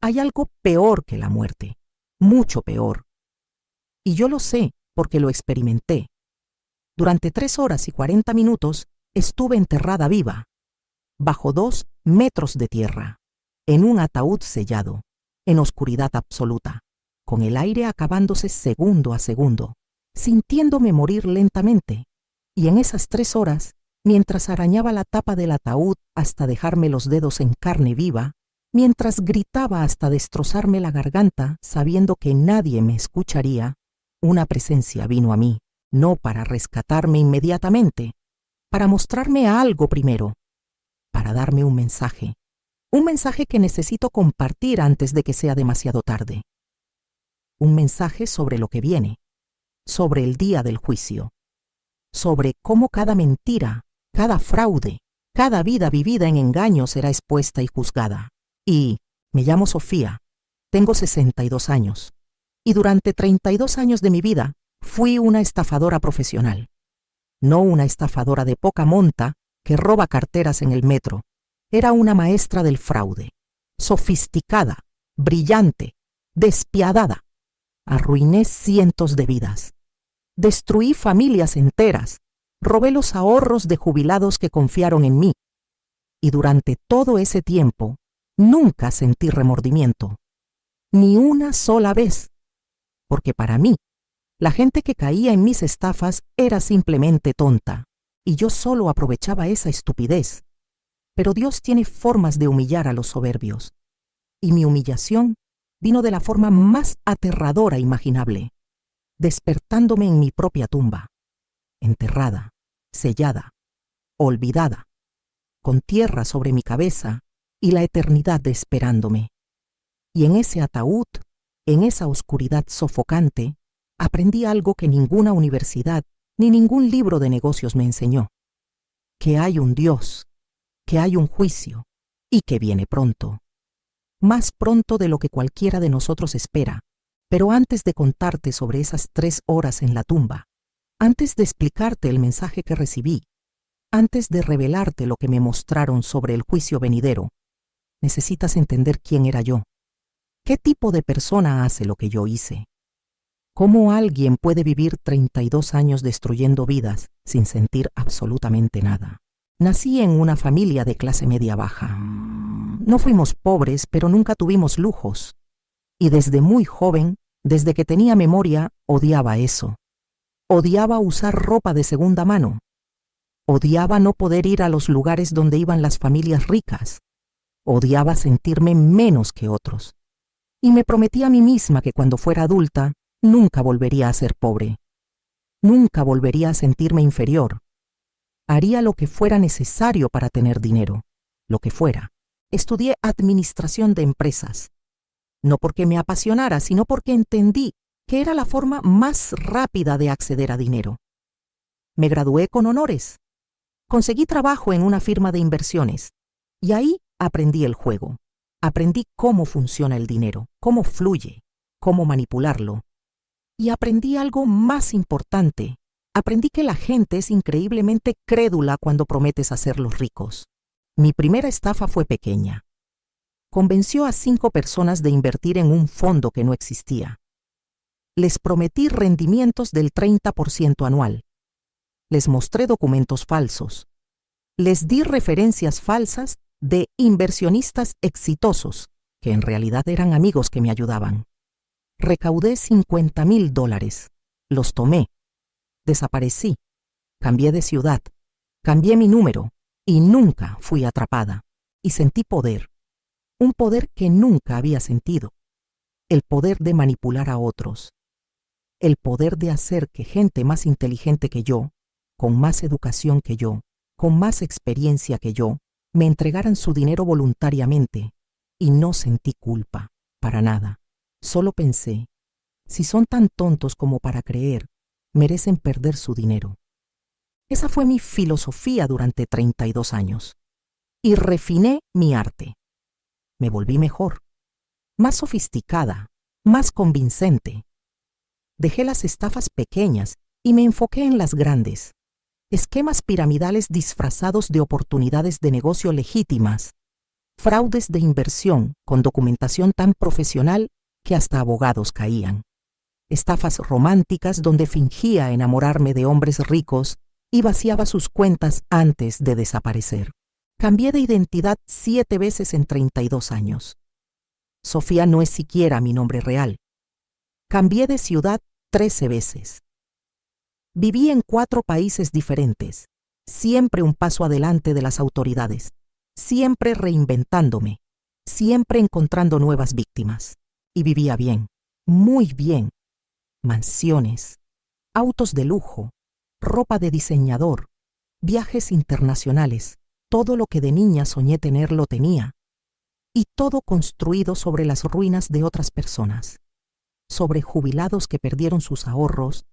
Hay algo peor que la muerte, mucho peor. Y yo lo sé porque lo experimenté. Durante 3 horas y 40 minutos estuve enterrada viva, bajo 2 metros de tierra, en un ataúd sellado, en oscuridad absoluta, con el aire acabándose segundo a segundo, sintiéndome morir lentamente. Y en esas 3 horas, mientras arañaba la tapa del ataúd hasta dejarme los dedos en carne viva, mientras gritaba hasta destrozarme la garganta sabiendo que nadie me escucharía, una presencia vino a mí, no para rescatarme inmediatamente, para mostrarme algo primero, para darme un mensaje que necesito compartir antes de que sea demasiado tarde. Un mensaje sobre lo que viene, sobre el día del juicio, sobre cómo cada mentira, cada fraude, cada vida vivida en engaño será expuesta y juzgada. Y me llamo Sofía, tengo 62 años, y durante 32 años de mi vida fui una estafadora profesional. No una estafadora de poca monta que roba carteras en el metro. Era una maestra del fraude, sofisticada, brillante, despiadada. Arruiné cientos de vidas. Destruí familias enteras. Robé los ahorros de jubilados que confiaron en mí. Y durante todo ese tiempo, nunca sentí remordimiento. Ni una sola vez. Porque para mí, la gente que caía en mis estafas era simplemente tonta, y yo solo aprovechaba esa estupidez. Pero Dios tiene formas de humillar a los soberbios, y mi humillación vino de la forma más aterradora imaginable, despertándome en mi propia tumba, enterrada, sellada, olvidada, con tierra sobre mi cabeza y la eternidad esperándome. Y en ese ataúd, en esa oscuridad sofocante, aprendí algo que ninguna universidad ni ningún libro de negocios me enseñó: que hay un Dios, que hay un juicio y que viene pronto. Más pronto de lo que cualquiera de nosotros espera. Pero antes de contarte sobre esas 3 horas en la tumba, antes de explicarte el mensaje que recibí, antes de revelarte lo que me mostraron sobre el juicio venidero, necesitas entender quién era yo. ¿Qué tipo de persona hace lo que yo hice? ¿Cómo alguien puede vivir 32 años destruyendo vidas sin sentir absolutamente nada? Nací en una familia de clase media baja. No fuimos pobres, pero nunca tuvimos lujos. Y desde muy joven, desde que tenía memoria, odiaba eso. Odiaba usar ropa de segunda mano. Odiaba no poder ir a los lugares donde iban las familias ricas. Odiaba sentirme menos que otros. Y me prometí a mí misma que cuando fuera adulta, nunca volvería a ser pobre. Nunca volvería a sentirme inferior. Haría lo que fuera necesario para tener dinero, lo que fuera. Estudié administración de empresas. No porque me apasionara, sino porque entendí que era la forma más rápida de acceder a dinero. Me gradué con honores. Conseguí trabajo en una firma de inversiones. Y ahí aprendí el juego. Aprendí cómo funciona el dinero, cómo fluye, cómo manipularlo. Y aprendí algo más importante. Aprendí que la gente es increíblemente crédula cuando prometes hacerlos ricos. Mi primera estafa fue pequeña. Convenció a 5 personas de invertir en un fondo que no existía. Les prometí rendimientos del 30% anual. Les mostré documentos falsos. Les di referencias falsas de inversionistas exitosos, que en realidad eran amigos que me ayudaban. Recaudé $50,000. Los tomé. Desaparecí. Cambié de ciudad. Cambié mi número. Y nunca fui atrapada. Y sentí poder. Un poder que nunca había sentido. El poder de manipular a otros. El poder de hacer que gente más inteligente que yo, con más educación que yo, con más experiencia que yo, me entregaran su dinero voluntariamente. Y no sentí culpa, para nada. Solo pensé, si son tan tontos como para creer, merecen perder su dinero. Esa fue mi filosofía durante 32 años. Y refiné mi arte. Me volví mejor, más sofisticada, más convincente. Dejé las estafas pequeñas y me enfoqué en las grandes. Esquemas piramidales disfrazados de oportunidades de negocio legítimas. fraudes de inversión con documentación tan profesional que hasta abogados caían, estafas románticas donde fingía enamorarme de hombres ricos y vaciaba sus cuentas antes de desaparecer. Cambié de identidad 7 veces en 32 años. Sofía no es siquiera mi nombre real. Cambié de ciudad 13 veces. Viví en 4 países diferentes, siempre un paso adelante de las autoridades, siempre reinventándome, siempre encontrando nuevas víctimas. Y vivía bien, muy bien. Mansiones, autos de lujo, ropa de diseñador, viajes internacionales, todo lo que de niña soñé tener lo tenía. Y todo construido sobre las ruinas de otras personas, sobre jubilados que perdieron sus ahorros,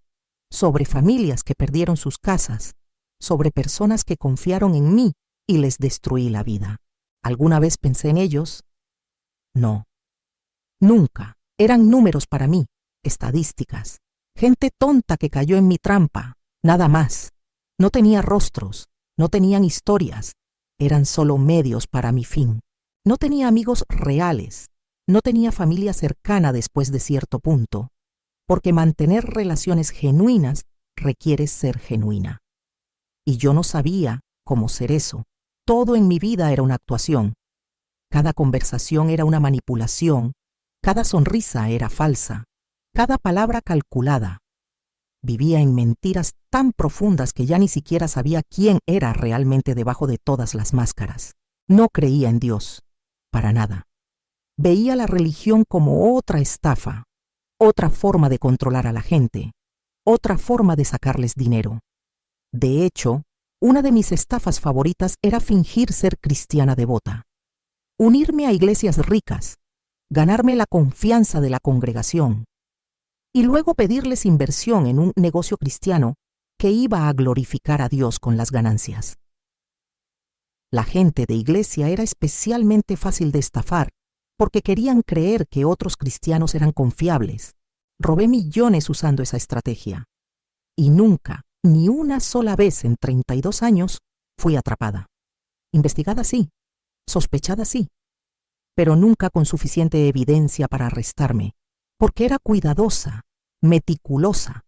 sobre familias que perdieron sus casas, sobre personas que confiaron en mí y les destruí la vida. ¿Alguna vez pensé en ellos? No. Nunca. Eran números para mí, estadísticas. Gente tonta que cayó en mi trampa, nada más. No tenía rostros, no tenían historias, eran solo medios para mi fin. No tenía amigos reales, no tenía familia cercana después de cierto punto, porque mantener relaciones genuinas requiere ser genuina. Y yo no sabía cómo ser eso. Todo en mi vida era una actuación. Cada conversación era una manipulación, cada sonrisa era falsa, cada palabra calculada. Vivía en mentiras tan profundas que ya ni siquiera sabía quién era realmente debajo de todas las máscaras. No creía en Dios, para nada. Veía la religión como otra estafa, otra forma de controlar a la gente, otra forma de sacarles dinero. De hecho, una de mis estafas favoritas era fingir ser cristiana devota, unirme a iglesias ricas, ganarme la confianza de la congregación y luego pedirles inversión en un negocio cristiano que iba a glorificar a Dios con las ganancias. La gente de iglesia era especialmente fácil de estafar porque querían creer que otros cristianos eran confiables. Robé millones usando esa estrategia y nunca, ni una sola vez en 32 años, fui atrapada. Investigada sí, sospechada sí, pero nunca con suficiente evidencia para arrestarme, porque era cuidadosa, meticulosa.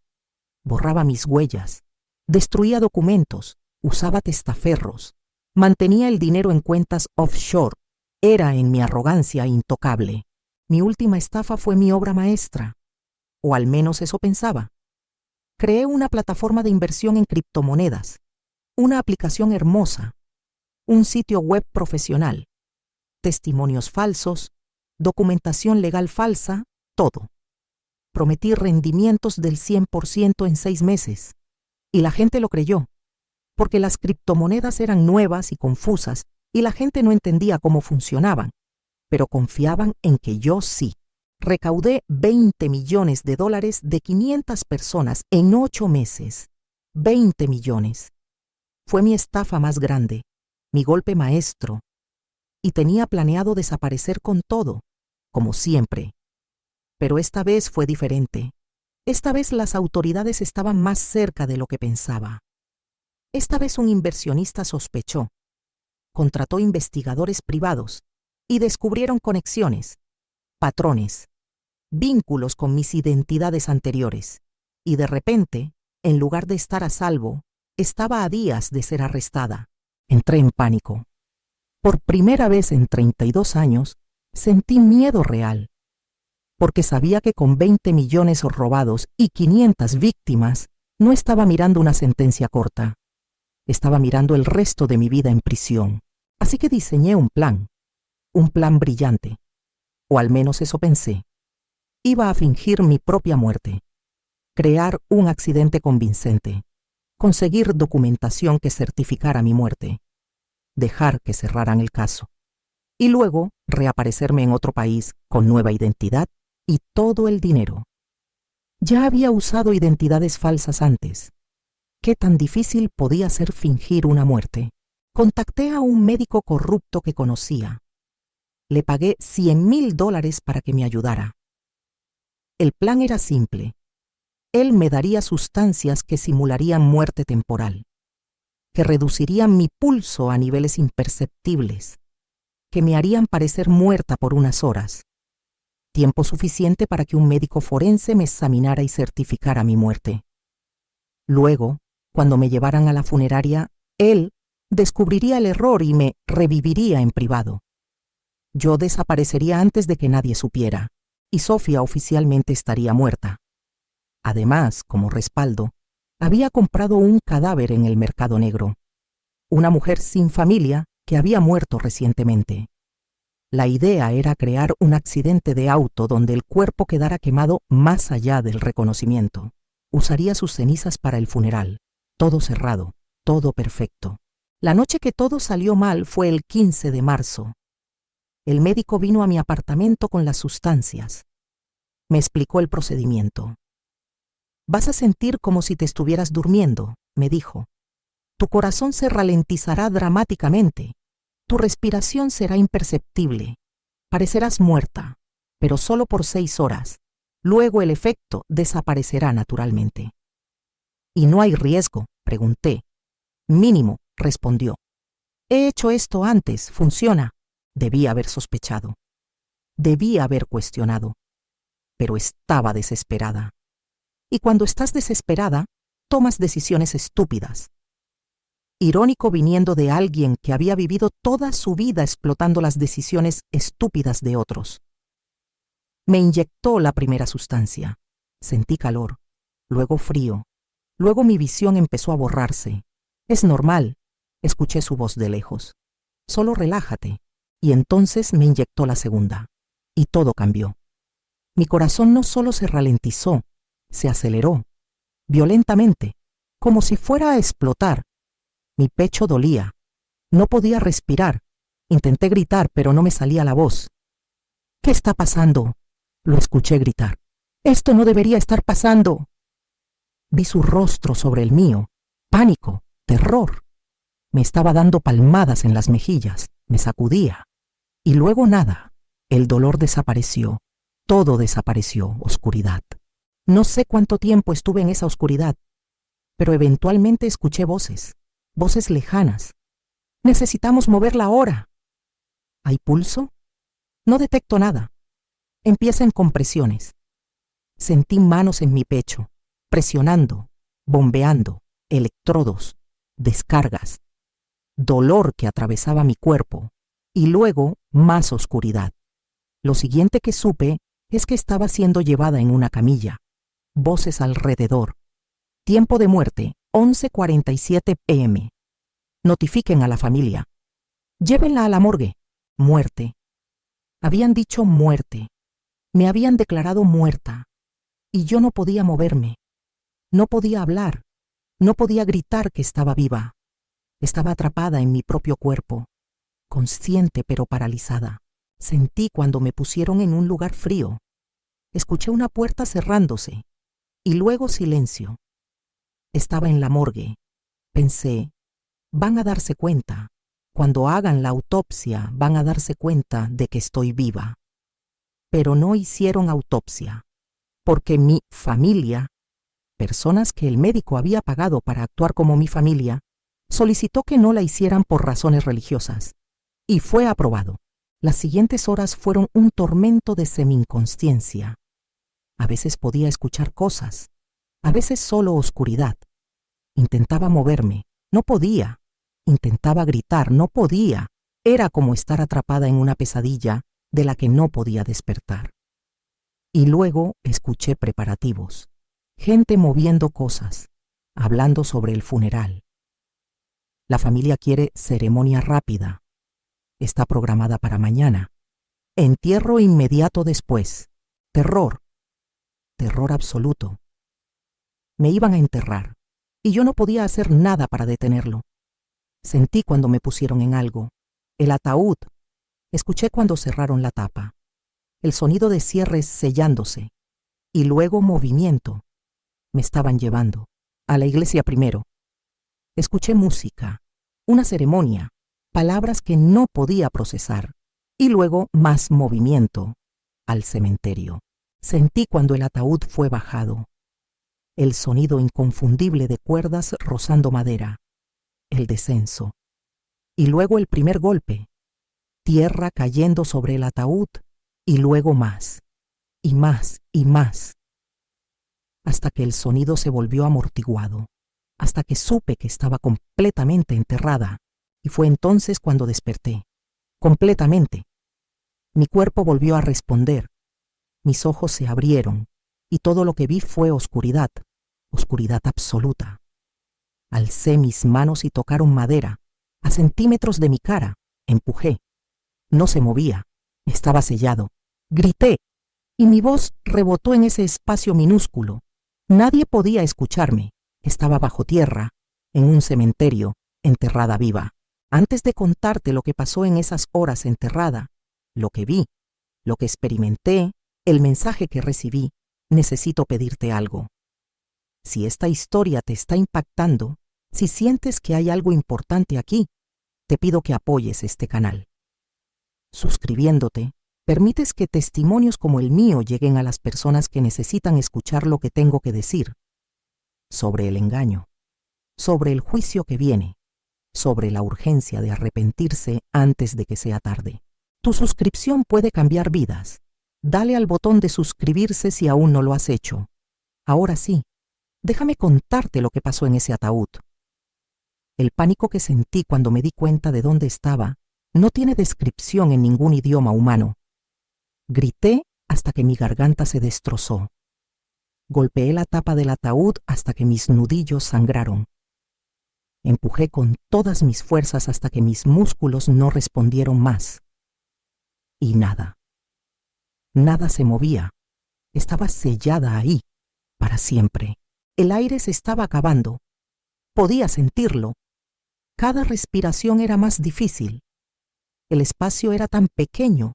Borraba mis huellas, destruía documentos, usaba testaferros, mantenía el dinero en cuentas offshore. Era en mi arrogancia intocable. Mi última estafa fue mi obra maestra, o al menos eso pensaba. Creé una plataforma de inversión en criptomonedas, una aplicación hermosa, un sitio web profesional, testimonios falsos, documentación legal falsa, todo. Prometí rendimientos del 100% en 6 meses, y la gente lo creyó, porque las criptomonedas eran nuevas y confusas, y la gente no entendía cómo funcionaban, pero confiaban en que yo sí. Recaudé $20 millones de 500 personas en 8 meses. 20 millones. Fue mi estafa más grande, mi golpe maestro, y tenía planeado desaparecer con todo, como siempre. Pero esta vez fue diferente. Esta vez las autoridades estaban más cerca de lo que pensaba. Esta vez un inversionista sospechó. Contrató investigadores privados y descubrieron conexiones, patrones, vínculos con mis identidades anteriores. Y de repente, en lugar de estar a salvo, estaba a días de ser arrestada. Entré en pánico. Por primera vez en 32 años, sentí miedo real, porque sabía que con 20 millones robados y 500 víctimas, no estaba mirando una sentencia corta. Estaba mirando el resto de mi vida en prisión. Así que diseñé un plan brillante, o al menos eso pensé. Iba a fingir mi propia muerte, crear un accidente convincente, conseguir documentación que certificara mi muerte, dejar que cerraran el caso, y luego reaparecerme en otro país con nueva identidad y todo el dinero. Ya había usado identidades falsas antes. ¿Qué tan difícil podía ser fingir una muerte? Contacté a un médico corrupto que conocía. Le pagué $100,000 para que me ayudara. El plan era simple. Él me daría sustancias que simularían muerte temporal, que reducirían mi pulso a niveles imperceptibles, que me harían parecer muerta por unas horas, tiempo suficiente para que un médico forense me examinara y certificara mi muerte. Luego, cuando me llevaran a la funeraria, él descubriría el error y me reviviría en privado. Yo desaparecería antes de que nadie supiera, y Sofía oficialmente estaría muerta. Además, como respaldo, había comprado un cadáver en el mercado negro, una mujer sin familia que había muerto recientemente. La idea era crear un accidente de auto donde el cuerpo quedara quemado más allá del reconocimiento. Usaría sus cenizas para el funeral, todo cerrado, todo perfecto. La noche que todo salió mal fue el 15 de marzo. El médico vino a mi apartamento con las sustancias. Me explicó el procedimiento. Vas a sentir como si te estuvieras durmiendo, me dijo. Tu corazón se ralentizará dramáticamente. Tu respiración será imperceptible. Parecerás muerta, pero solo por 6 horas. Luego el efecto desaparecerá naturalmente. ¿Y no hay riesgo?, pregunté. Mínimo, respondió. He hecho esto antes, funciona. Debí haber sospechado. Debí haber cuestionado. Pero estaba desesperada. Y cuando estás desesperada, tomas decisiones estúpidas. Irónico viniendo de alguien que había vivido toda su vida explotando las decisiones estúpidas de otros. Me inyectó la primera sustancia. Sentí calor, luego frío, luego mi visión empezó a borrarse. Es normal, escuché su voz de lejos. Solo relájate. Y entonces me inyectó la segunda. Y todo cambió. Mi corazón no solo se ralentizó, se aceleró, violentamente, como si fuera a explotar. Mi pecho dolía. No podía respirar. Intenté gritar, pero no me salía la voz. ¿Qué está pasando?, lo escuché gritar. Esto no debería estar pasando. Vi su rostro sobre el mío. Pánico, terror. Me estaba dando palmadas en las mejillas, me sacudía. Y luego nada. El dolor desapareció. Todo desapareció, oscuridad. No sé cuánto tiempo estuve en esa oscuridad, pero eventualmente escuché voces, voces lejanas. Necesitamos moverla ahora. ¿Hay pulso? No detecto nada. Empiezan compresiones. Sentí manos en mi pecho, presionando, bombeando, electrodos, descargas, dolor que atravesaba mi cuerpo y luego más oscuridad. Lo siguiente que supe es que estaba siendo llevada en una camilla. Voces alrededor. Tiempo de muerte, 11:47 p.m. Notifiquen a la familia. Llévenla a la morgue. Muerte. Habían dicho muerte. Me habían declarado muerta. Y yo no podía moverme. No podía hablar. No podía gritar que estaba viva. Estaba atrapada en mi propio cuerpo. Consciente pero paralizada. Sentí cuando me pusieron en un lugar frío. Escuché una puerta cerrándose. Y luego silencio. Estaba en la morgue. Pensé, van a darse cuenta. Cuando hagan la autopsia van a darse cuenta de que estoy viva. Pero no hicieron autopsia, porque mi familia, personas que el médico había pagado para actuar como mi familia, solicitó que no la hicieran por razones religiosas. Y fue aprobado. Las siguientes horas fueron un tormento de semi-inconsciencia. A veces podía escuchar cosas, a veces solo oscuridad. Intentaba moverme, no podía. Intentaba gritar, no podía. Era como estar atrapada en una pesadilla de la que no podía despertar. Y luego escuché preparativos. Gente moviendo cosas, hablando sobre el funeral. La familia quiere ceremonia rápida. Está programada para mañana. Entierro inmediato después. Terror. Terror absoluto. Me iban a enterrar, y yo no podía hacer nada para detenerlo. Sentí cuando me pusieron en algo. El ataúd. Escuché cuando cerraron la tapa. El sonido de cierres sellándose. Y luego movimiento. Me estaban llevando. A la iglesia primero. Escuché música. Una ceremonia. Palabras que no podía procesar. Y luego más movimiento. Al cementerio. Sentí cuando el ataúd fue bajado. El sonido inconfundible de cuerdas rozando madera. El descenso. Y luego el primer golpe. tierra cayendo sobre el ataúd y luego más, y más, y más, hasta que el sonido se volvió amortiguado, hasta que supe que estaba completamente enterrada, y fue entonces cuando desperté, completamente. Mi cuerpo volvió a responder, mis ojos se abrieron, y todo lo que vi fue oscuridad, oscuridad absoluta. Alcé mis manos y tocaron madera, a centímetros de mi cara, empujé. No se movía, estaba sellado. Grité, y mi voz rebotó en ese espacio minúsculo. Nadie podía escucharme. Estaba bajo tierra, en un cementerio, enterrada viva. Antes de contarte lo que pasó en esas horas enterrada, lo que vi, lo que experimenté, el mensaje que recibí, necesito pedirte algo. Si esta historia te está impactando, si sientes que hay algo importante aquí, te pido que apoyes este canal. Suscribiéndote, permites que testimonios como el mío lleguen a las personas que necesitan escuchar lo que tengo que decir sobre el engaño, sobre el juicio que viene, sobre la urgencia de arrepentirse antes de que sea tarde. Tu suscripción puede cambiar vidas. Dale al botón de suscribirse si aún no lo has hecho. Ahora sí, déjame contarte lo que pasó en ese ataúd. El pánico que sentí cuando me di cuenta de dónde estaba no tiene descripción en ningún idioma humano. Grité hasta que mi garganta se destrozó. Golpeé la tapa del ataúd hasta que mis nudillos sangraron. Empujé con todas mis fuerzas hasta que mis músculos no respondieron más. Y nada. Nada se movía. Estaba sellada ahí, para siempre. El aire se estaba acabando. Podía sentirlo. Cada respiración era más difícil. El espacio era tan pequeño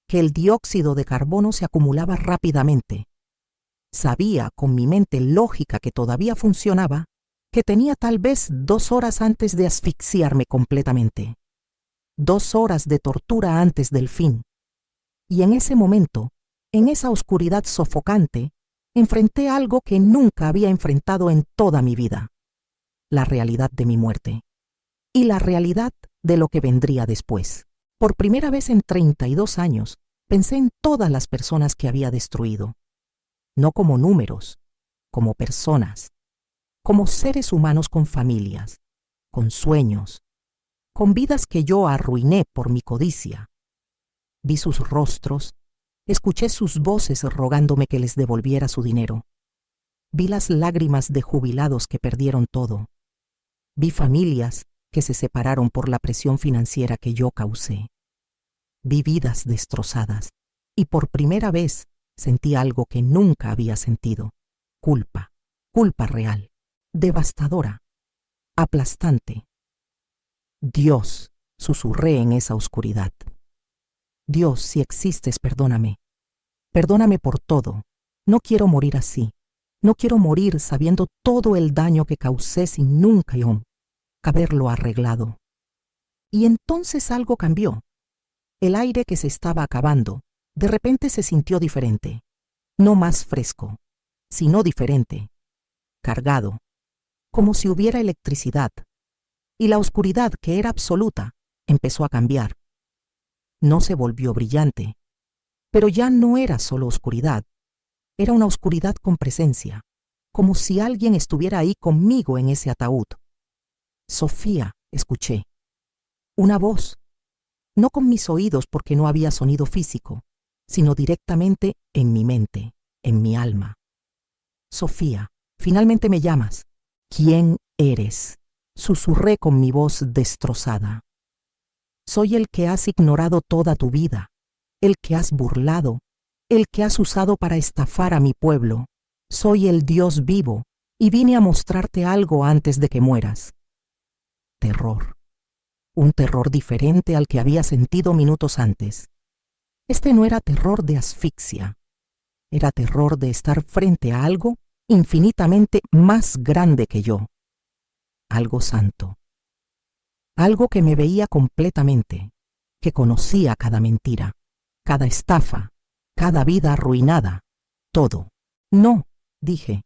que el dióxido de carbono se acumulaba rápidamente. Sabía, con mi mente lógica que todavía funcionaba, que tenía tal vez 2 horas antes de asfixiarme completamente. 2 horas de tortura antes del fin. Y en ese momento, en esa oscuridad sofocante, enfrenté algo que nunca había enfrentado en toda mi vida. La realidad de mi muerte. Y la realidad de lo que vendría después. Por primera vez en 32 años, pensé en todas las personas que había destruido. No como números, como personas, como seres humanos con familias, con sueños, con vidas que yo arruiné por mi codicia. Vi sus rostros, escuché sus voces rogándome que les devolviera su dinero. Vi las lágrimas de jubilados que perdieron todo. Vi familias que se separaron por la presión financiera que yo causé. Vi vidas destrozadas y por primera vez sentí algo que nunca había sentido. Culpa, culpa real, devastadora, aplastante. Dios, susurré en esa oscuridad. Dios, si existes, perdóname. Perdóname por todo. No quiero morir así. No quiero morir sabiendo todo el daño que causé sin nunca haberlo arreglado. Y entonces algo cambió. El aire que se estaba acabando, de repente se sintió diferente. No más fresco, sino diferente. Cargado, como si hubiera electricidad. Y la oscuridad, que era absoluta, empezó a cambiar. No se volvió brillante, pero ya no era solo oscuridad. Era una oscuridad con presencia, como si alguien estuviera ahí conmigo en ese ataúd. Sofía, escuché. Una voz. No con mis oídos porque no había sonido físico, sino directamente en mi mente, en mi alma. Sofía, finalmente me llamas. ¿Quién eres? Susurré con mi voz destrozada. Soy el que has ignorado toda tu vida, el que has burlado, el que has usado para estafar a mi pueblo. Soy el Dios vivo y vine a mostrarte algo antes de que mueras. Terror. Un terror diferente al que había sentido minutos antes. Este no era terror de asfixia. Era terror de estar frente a algo infinitamente más grande que yo. Algo santo. Algo que me veía completamente, que conocía cada mentira, cada estafa, cada vida arruinada, todo. No, dije.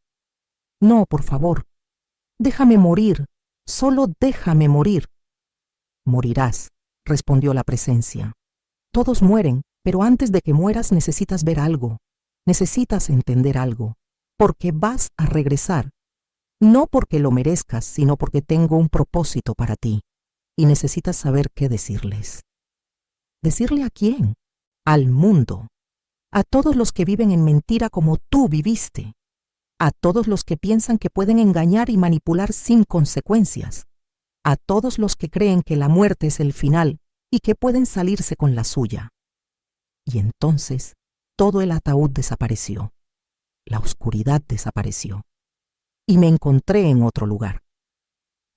No, por favor. Déjame morir. Solo déjame morir. Morirás, respondió la presencia. Todos mueren, pero antes de que mueras necesitas ver algo, necesitas entender algo, porque vas a regresar. No porque lo merezcas, sino porque tengo un propósito para ti, y necesitas saber qué decirles. ¿Decirle a quién? Al mundo. A todos los que viven en mentira como tú viviste. A todos los que piensan que pueden engañar y manipular sin consecuencias. A todos los que creen que la muerte es el final y que pueden salirse con la suya. Y entonces todo el ataúd desapareció. La oscuridad desapareció. Y me encontré en otro lugar.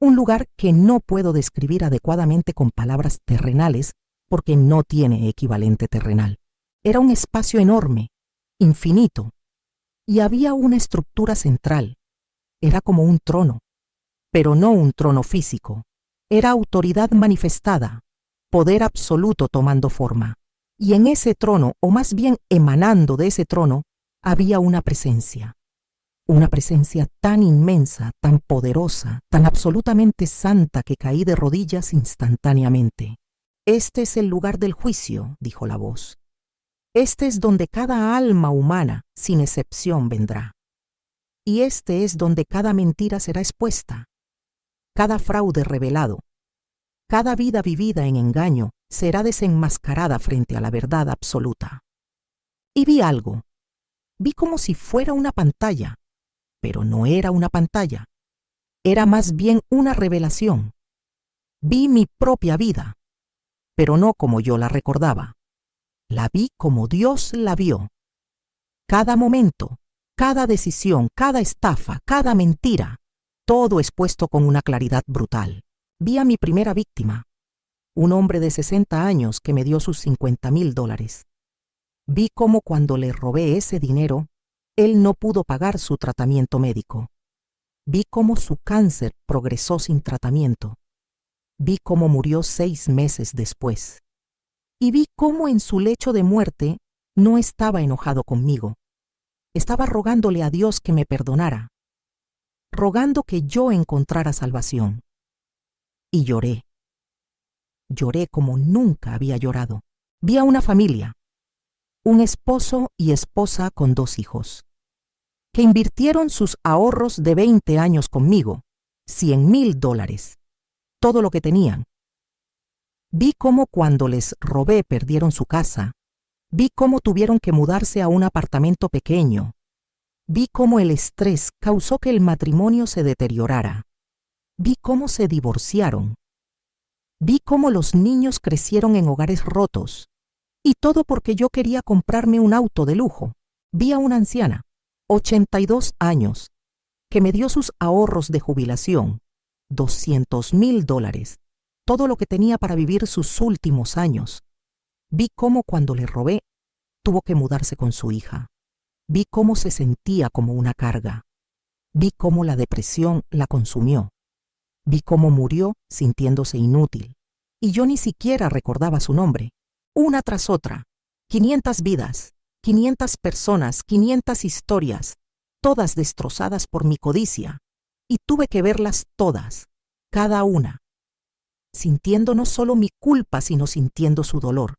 Un lugar que no puedo describir adecuadamente con palabras terrenales porque no tiene equivalente terrenal. Era un espacio enorme, infinito, y había una estructura central. Era como un trono, pero no un trono físico. Era autoridad manifestada, poder absoluto tomando forma. Y en ese trono, o más bien emanando de ese trono, había una presencia. Una presencia tan inmensa, tan poderosa, tan absolutamente santa que caí de rodillas instantáneamente. Este es el lugar del juicio, dijo la voz. Este es donde cada alma humana, sin excepción, vendrá. Y este es donde cada mentira será expuesta, cada fraude revelado, cada vida vivida en engaño será desenmascarada frente a la verdad absoluta. Y vi algo. Vi como si fuera una pantalla, pero no era una pantalla. Era más bien una revelación. Vi mi propia vida, pero no como yo la recordaba. La vi como Dios la vio. Cada momento, cada decisión, cada estafa, cada mentira, todo expuesto con una claridad brutal. Vi a mi primera víctima, un hombre de 60 años que me dio sus $50,000. Vi cómo cuando le robé ese dinero, él no pudo pagar su tratamiento médico. Vi cómo su cáncer progresó sin tratamiento. Vi cómo murió 6 meses después. Y vi cómo en su lecho de muerte no estaba enojado conmigo. Estaba rogándole a Dios que me perdonara, rogando que yo encontrara salvación. Y lloré. Lloré como nunca había llorado. Vi a una familia, un esposo y esposa con 2 hijos, que invirtieron sus ahorros de 20 años conmigo, $100,000, todo lo que tenían. Vi cómo cuando les robé perdieron su casa. Vi cómo tuvieron que mudarse a un apartamento pequeño. Vi cómo el estrés causó que el matrimonio se deteriorara. Vi cómo se divorciaron. Vi cómo los niños crecieron en hogares rotos. Y todo porque yo quería comprarme un auto de lujo. Vi a una anciana, 82 años, que me dio sus ahorros de jubilación, $200,000, todo lo que tenía para vivir sus últimos años. Vi cómo cuando le robé, tuvo que mudarse con su hija. Vi cómo se sentía como una carga. Vi cómo la depresión la consumió. Vi cómo murió sintiéndose inútil. Y yo ni siquiera recordaba su nombre. Una tras otra, 500 vidas, 500 personas, 500 historias, todas destrozadas por mi codicia. Y tuve que verlas todas, cada una, sintiendo no solo mi culpa, sino sintiendo su dolor,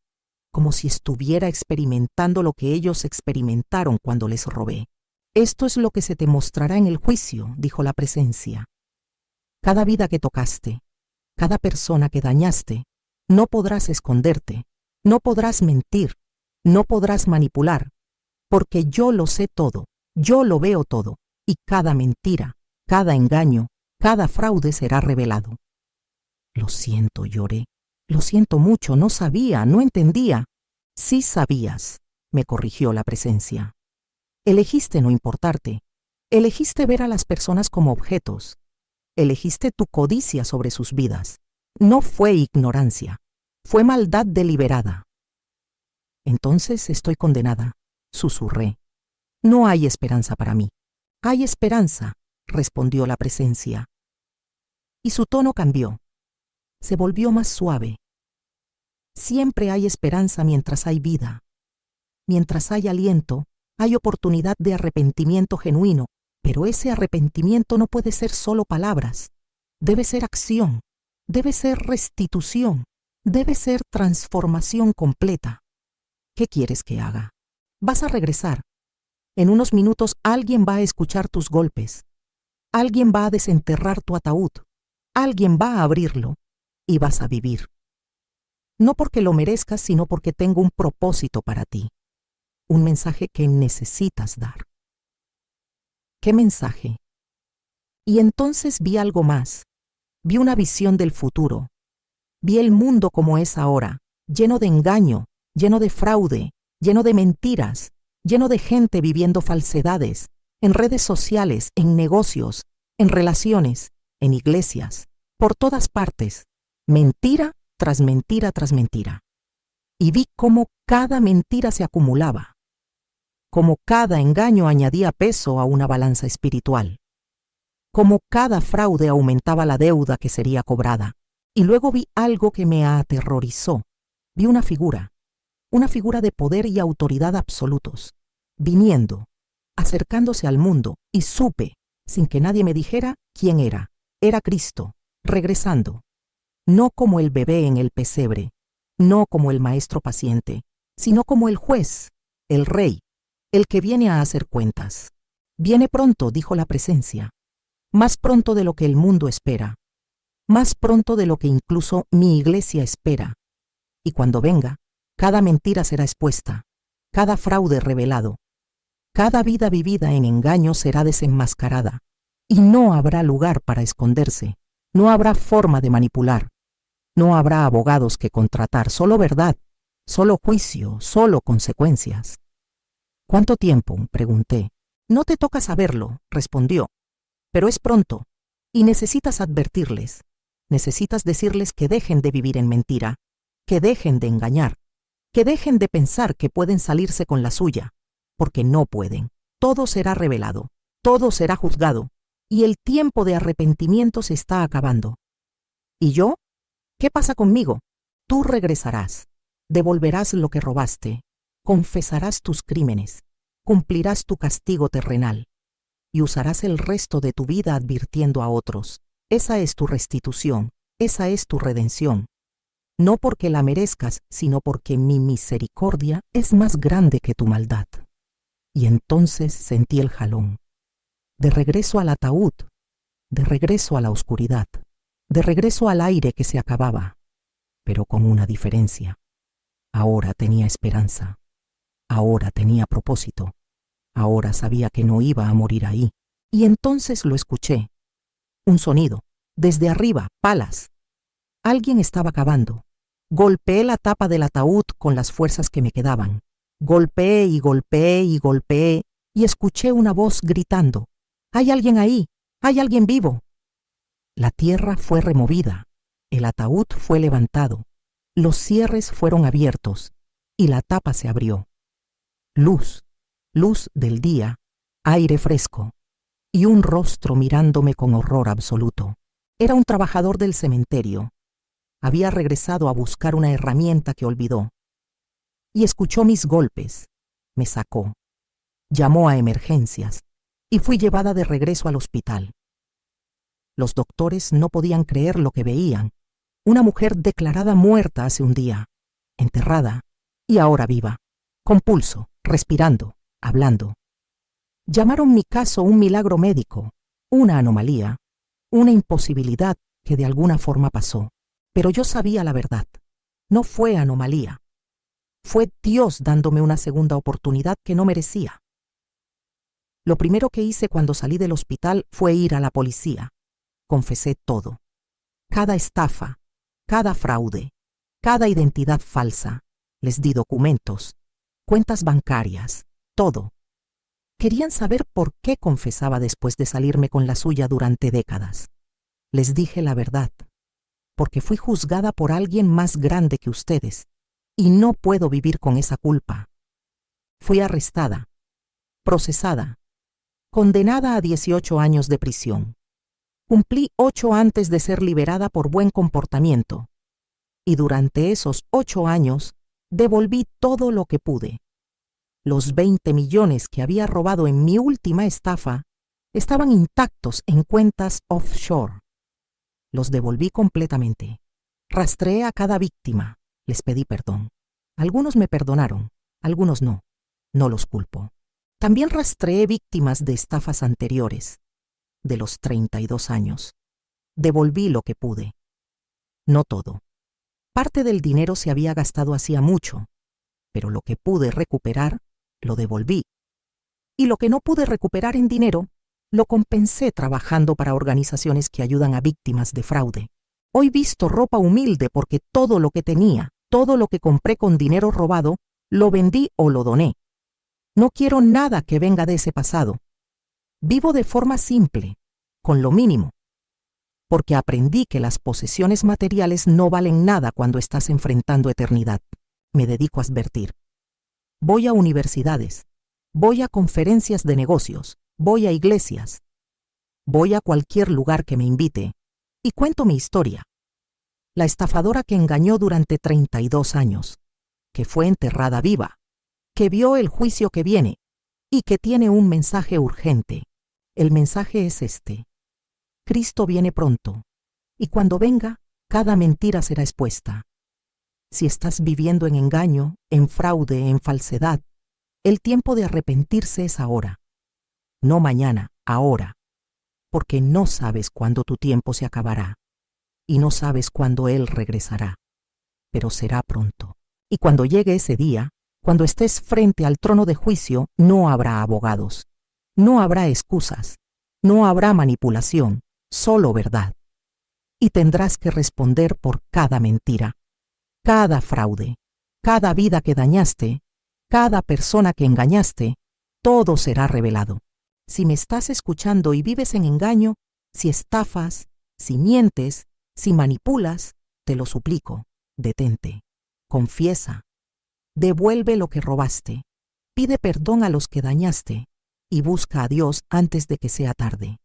como si estuviera experimentando lo que ellos experimentaron cuando les robé. Esto es lo que se te mostrará en el juicio, dijo la presencia. Cada vida que tocaste, cada persona que dañaste, no podrás esconderte, no podrás mentir, no podrás manipular, porque yo lo sé todo, yo lo veo todo, y cada mentira, cada engaño, cada fraude será revelado. Lo siento, lloré. Lo siento mucho, no sabía, no entendía. Sí sabías, me corrigió la presencia. Elegiste no importarte. Elegiste ver a las personas como objetos. Elegiste tu codicia sobre sus vidas. No fue ignorancia, fue maldad deliberada. Entonces estoy condenada, susurré. No hay esperanza para mí. Hay esperanza, respondió la presencia. Y su tono cambió. Se volvió más suave. Siempre hay esperanza mientras hay vida. Mientras hay aliento, hay oportunidad de arrepentimiento genuino, pero ese arrepentimiento no puede ser solo palabras. Debe ser acción, debe ser restitución, Debe ser transformación completa. ¿Qué quieres que haga? Vas a regresar. En unos minutos alguien va a escuchar tus golpes. Alguien va a desenterrar tu ataúd. Alguien va a abrirlo y vas a vivir. No porque lo merezcas, sino porque tengo un propósito para ti. Un mensaje que necesitas dar. ¿Qué mensaje? Y entonces vi algo más. Vi una visión del futuro. Vi el mundo como es ahora, lleno de engaño, lleno de fraude, lleno de mentiras, lleno de gente viviendo falsedades, en redes sociales, en negocios, en relaciones, en iglesias, por todas partes, mentira tras mentira tras mentira. Y vi cómo cada mentira se acumulaba, cómo cada engaño añadía peso a una balanza espiritual, cómo cada fraude aumentaba la deuda que sería cobrada. Y luego vi algo que me aterrorizó. Vi una figura de poder y autoridad absolutos, viniendo, acercándose al mundo, y supe, sin que nadie me dijera, quién era. Era Cristo, regresando. No como el bebé en el pesebre, no como el maestro paciente, sino como el juez, el rey, el que viene a hacer cuentas. Viene pronto, dijo la presencia, más pronto de lo que el mundo espera, más pronto de lo que incluso mi iglesia espera. Y cuando venga, cada mentira será expuesta, cada fraude revelado, cada vida vivida en engaño será desenmascarada, y no habrá lugar para esconderse, no habrá forma de manipular, no habrá abogados que contratar, solo verdad, solo juicio, solo consecuencias. ¿Cuánto tiempo?, pregunté. No te toca saberlo, respondió, pero es pronto, y necesitas advertirles. Necesitas decirles que dejen de vivir en mentira, que dejen de engañar, que dejen de pensar que pueden salirse con la suya, porque no pueden. Todo será revelado, todo será juzgado, y el tiempo de arrepentimiento se está acabando. ¿Y yo? ¿Qué pasa conmigo? Tú regresarás, devolverás lo que robaste, confesarás tus crímenes, cumplirás tu castigo terrenal, y usarás el resto de tu vida advirtiendo a otros. Esa es tu restitución, esa es tu redención. No porque la merezcas, sino porque mi misericordia es más grande que tu maldad. Y entonces sentí el jalón. De regreso al ataúd, de regreso a la oscuridad, de regreso al aire que se acababa, pero con una diferencia. Ahora tenía esperanza, ahora tenía propósito, ahora sabía que no iba a morir ahí. Y entonces lo escuché. Un sonido, desde arriba, palas. Alguien estaba cavando. Golpeé la tapa del ataúd con las fuerzas que me quedaban. Golpeé y golpeé y golpeé, y escuché una voz gritando: «¡Hay alguien ahí! ¡Hay alguien vivo!». La tierra fue removida, el ataúd fue levantado, los cierres fueron abiertos, y la tapa se abrió. Luz, luz del día, aire fresco, y un rostro mirándome con horror absoluto. Era un trabajador del cementerio. Había regresado a buscar una herramienta que olvidó. Y escuchó mis golpes. Me sacó. Llamó a emergencias y fui llevada de regreso al hospital. Los doctores no podían creer lo que veían. Una mujer declarada muerta hace un día, enterrada y ahora viva, con pulso, respirando, hablando. Llamaron mi caso un milagro médico, una anomalía, una imposibilidad que de alguna forma pasó. Pero yo sabía la verdad. No fue anomalía. Fue Dios dándome una segunda oportunidad que no merecía. Lo primero que hice cuando salí del hospital fue ir a la policía. Confesé todo. Cada estafa, cada fraude, cada identidad falsa. Les di documentos, cuentas bancarias, todo. Querían saber por qué confesaba después de salirme con la suya durante décadas. Les dije la verdad, porque fui juzgada por alguien más grande que ustedes, y no puedo vivir con esa culpa. Fui arrestada, procesada, condenada a 18 años de prisión. Cumplí 8 antes de ser liberada por buen comportamiento, y durante esos 8 años devolví todo lo que pude. Los 20 millones que había robado en mi última estafa estaban intactos en cuentas offshore. Los devolví completamente. Rastreé a cada víctima, les pedí perdón. Algunos me perdonaron, algunos no. No los culpo. También rastreé víctimas de estafas anteriores, de los 32 años. Devolví lo que pude. No todo. Parte del dinero se había gastado hacía mucho, pero lo que pude recuperar, lo devolví. Y lo que no pude recuperar en dinero, lo compensé trabajando para organizaciones que ayudan a víctimas de fraude. Hoy visto ropa humilde porque todo lo que tenía, todo lo que compré con dinero robado, lo vendí o lo doné. No quiero nada que venga de ese pasado. Vivo de forma simple, con lo mínimo, porque aprendí que las posesiones materiales no valen nada cuando estás enfrentando eternidad. Me dedico a advertir. Voy a universidades, voy a conferencias de negocios, voy a iglesias, voy a cualquier lugar que me invite y cuento mi historia. La estafadora que engañó durante 32 años, que fue enterrada viva, que vio el juicio que viene y que tiene un mensaje urgente. El mensaje es este: Cristo viene pronto, y cuando venga, cada mentira será expuesta. Si estás viviendo en engaño, en fraude, en falsedad, el tiempo de arrepentirse es ahora. No mañana, ahora, porque no sabes cuándo tu tiempo se acabará, y no sabes cuándo Él regresará, pero será pronto. Y cuando llegue ese día, cuando estés frente al trono de juicio, no habrá abogados, no habrá excusas, no habrá manipulación, solo verdad. Y tendrás que responder por cada mentira, cada fraude, cada vida que dañaste, cada persona que engañaste, todo será revelado. Si me estás escuchando y vives en engaño, si estafas, si mientes, si manipulas, te lo suplico, detente, confiesa, devuelve lo que robaste, pide perdón a los que dañaste y busca a Dios antes de que sea tarde,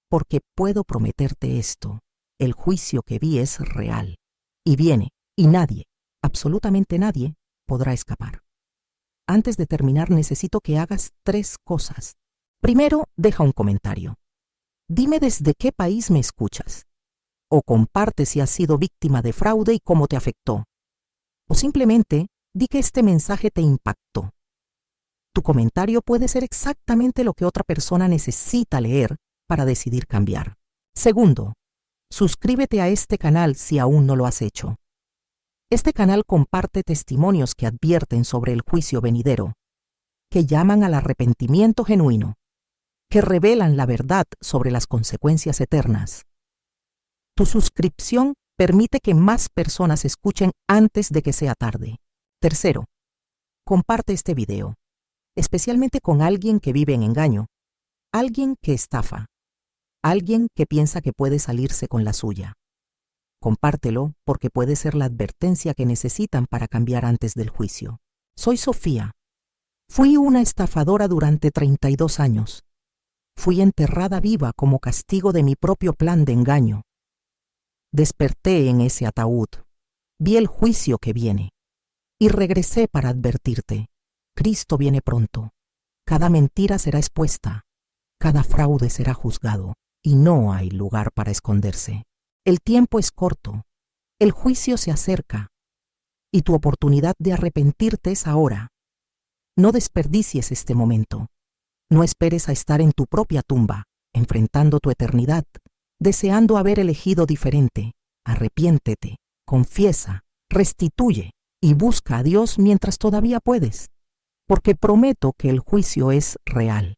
porque puedo prometerte esto: el juicio que vi es real y viene, y nadie, absolutamente nadie, podrá escapar. Antes de terminar, necesito que hagas 3 cosas. Primero, deja un comentario. Dime desde qué país me escuchas, o comparte si has sido víctima de fraude y cómo te afectó, o simplemente di que este mensaje te impactó. Tu comentario puede ser exactamente lo que otra persona necesita leer para decidir cambiar. Segundo, suscríbete a este canal si aún no lo has hecho. Este canal comparte testimonios que advierten sobre el juicio venidero, que llaman al arrepentimiento genuino, que revelan la verdad sobre las consecuencias eternas. Tu suscripción permite que más personas escuchen antes de que sea tarde. Tercero, comparte este video, especialmente con alguien que vive en engaño, alguien que estafa, alguien que piensa que puede salirse con la suya. Compártelo porque puede ser la advertencia que necesitan para cambiar antes del juicio. Soy Sofía. Fui una estafadora durante 32 años. Fui enterrada viva como castigo de mi propio plan de engaño. Desperté en ese ataúd, vi el juicio que viene y regresé para advertirte: Cristo viene pronto. Cada mentira será expuesta, cada fraude será juzgado y no hay lugar para esconderse. El tiempo es corto, el juicio se acerca y tu oportunidad de arrepentirte es ahora. No desperdicies este momento. No esperes a estar en tu propia tumba, enfrentando tu eternidad, deseando haber elegido diferente. Arrepiéntete, confiesa, restituye y busca a Dios mientras todavía puedes, porque prometo que el juicio es real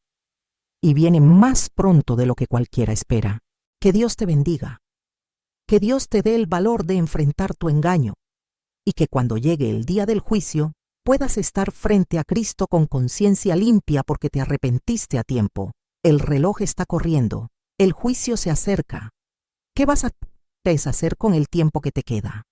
y viene más pronto de lo que cualquiera espera. Que Dios te bendiga, que Dios te dé el valor de enfrentar tu engaño y que cuando llegue el día del juicio puedas estar frente a Cristo con conciencia limpia porque te arrepentiste a tiempo. El reloj está corriendo, el juicio se acerca. ¿Qué vas a hacer con el tiempo que te queda?